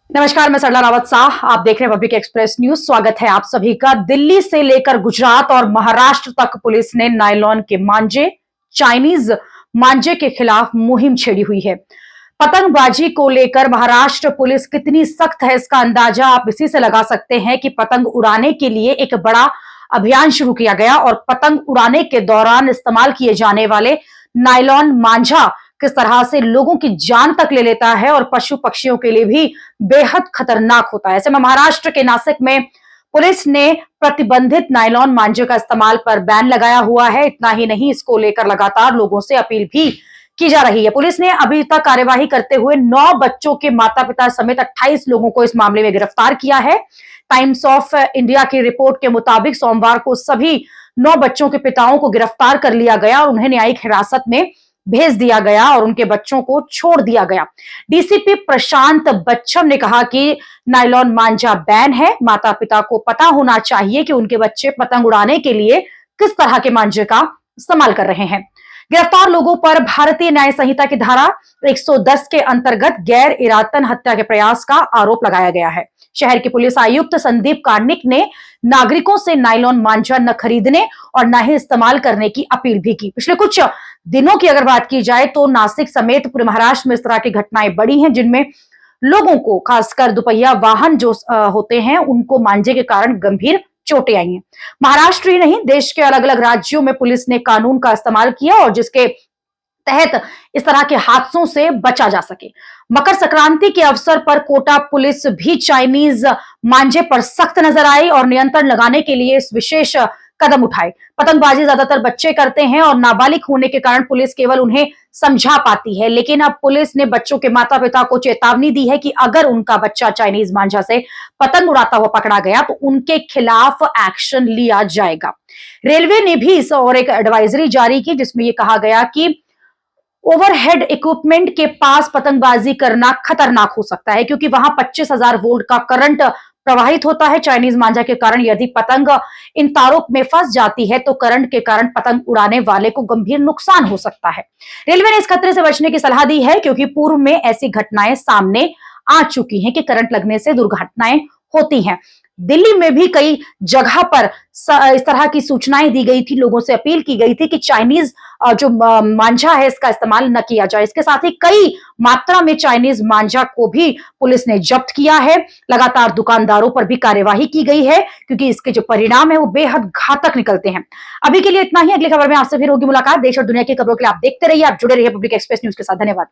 नमस्कार, मैं सरला रावत शाह। आप देख रहे हैं पब्लिक एक्सप्रेस न्यूज। स्वागत है आप सभी का। दिल्ली से लेकर गुजरात और महाराष्ट्र तक पुलिस ने नायलॉन के मांझे, चाइनीज मांझे के खिलाफ मुहिम छेड़ी हुई है। पतंगबाजी को लेकर महाराष्ट्र पुलिस कितनी सख्त है, इसका अंदाजा आप इसी से लगा सकते हैं कि पतंग उड़ाने के लिए एक बड़ा अभियान शुरू किया गया और पतंग उड़ाने के दौरान इस्तेमाल किए जाने वाले नायलॉन मांझा किस तरह से लोगों की जान तक ले लेता है और पशु पक्षियों के लिए भी बेहद खतरनाक होता है। ऐसे में महाराष्ट्र के नासिक में पुलिस ने प्रतिबंधित नायलॉन मांझे का इस्तेमाल पर बैन लगाया हुआ है। इतना ही नहीं, इसको लेकर लगातार लोगों से अपील भी की जा रही है। पुलिस ने अभी तक कार्यवाही करते हुए 9 बच्चों के माता पिता समेत 28 लोगों को इस मामले में गिरफ्तार किया है। टाइम्स ऑफ इंडिया की रिपोर्ट के मुताबिक सोमवार को सभी 9 बच्चों के पिताओं को गिरफ्तार कर लिया गया और उन्हें न्यायिक हिरासत में भेज दिया गया और उनके बच्चों को छोड़ दिया गया। डीसीपी प्रशांत बच्चम ने कहा कि नायलॉन मांझा बैन है। माता पिता को पता होना चाहिए कि उनके बच्चे पतंग उड़ाने के लिए किस तरह के मांझे का इस्तेमाल कर रहे हैं। गिरफ्तार लोगों पर भारतीय न्याय संहिता की धारा 110 के अंतर्गत गैर इरादतन हत्या के प्रयास का आरोप लगाया गया है। शहर के पुलिस आयुक्त संदीप कार्निक ने नागरिकों से नायलॉन मांझा न खरीदने और न ही इस्तेमाल करने की अपील भी की। पिछले कुछ दिनों की अगर बात की जाए तो नासिक समेत पूरे महाराष्ट्र में इस तरह की घटनाएं बढ़ी हैं, जिनमें लोगों को, खासकर दुपहिया वाहन जो होते हैं, उनको मांझे के कारण गंभीर चोटें आई हैं। महाराष्ट्र ही नहीं, देश के अलग अलग राज्यों में पुलिस ने कानून का इस्तेमाल किया और जिसके तहत इस तरह के हादसों से बचा जा सके। मकर संक्रांति के अवसर पर कोटा पुलिस भी चाइनीज मांझे पर सख्त नजर आई और नियंत्रण लगाने के लिए इस विशेष कदम उठाए। पतंगबाजी ज्यादातर बच्चे करते हैं और नाबालिग होने के कारण पुलिस केवल उन्हें समझा पाती है, लेकिन अब पुलिस ने बच्चों के माता पिता को चेतावनी दी है कि अगर उनका बच्चा चाइनीज मांझा से पतंग उड़ाता हुआ पकड़ा गया तो उनके खिलाफ एक्शन लिया जाएगा। रेलवे ने भी इस और एक एडवाइजरी जारी की, जिसमें यह कहा गया कि ओवरहेड इक्विपमेंट के पास पतंगबाजी करना खतरनाक हो सकता है, क्योंकि वहां 25,000 वोल्ट का करंट प्रवाहित होता है। चाइनीज मांझा के कारण यदि पतंग इन तारों में फंस जाती है तो करंट के कारण पतंग उड़ाने वाले को गंभीर नुकसान हो सकता है। रेलवे ने इस खतरे से बचने की सलाह दी है, क्योंकि पूर्व में ऐसी घटनाएं सामने आ चुकी हैं कि करंट लगने से दुर्घटनाएं होती हैं। दिल्ली में भी कई जगह पर इस तरह की सूचनाएं दी गई थी, लोगों से अपील की गई थी कि चाइनीज जो मांझा है इसका इस्तेमाल न किया जाए। इसके साथ ही कई मात्रा में चाइनीज मांझा को भी पुलिस ने जब्त किया है। लगातार दुकानदारों पर भी कार्यवाही की गई है, क्योंकि इसके जो परिणाम है वो बेहद घातक निकलते हैं। अभी के लिए इतना ही। अगली खबर में आपसे फिर होगी मुलाकात। देश और दुनिया की खबरों के लिए आप देखते रहिए, आप जुड़े रहिए पब्लिक एक्सप्रेस न्यूज के साथ। धन्यवाद।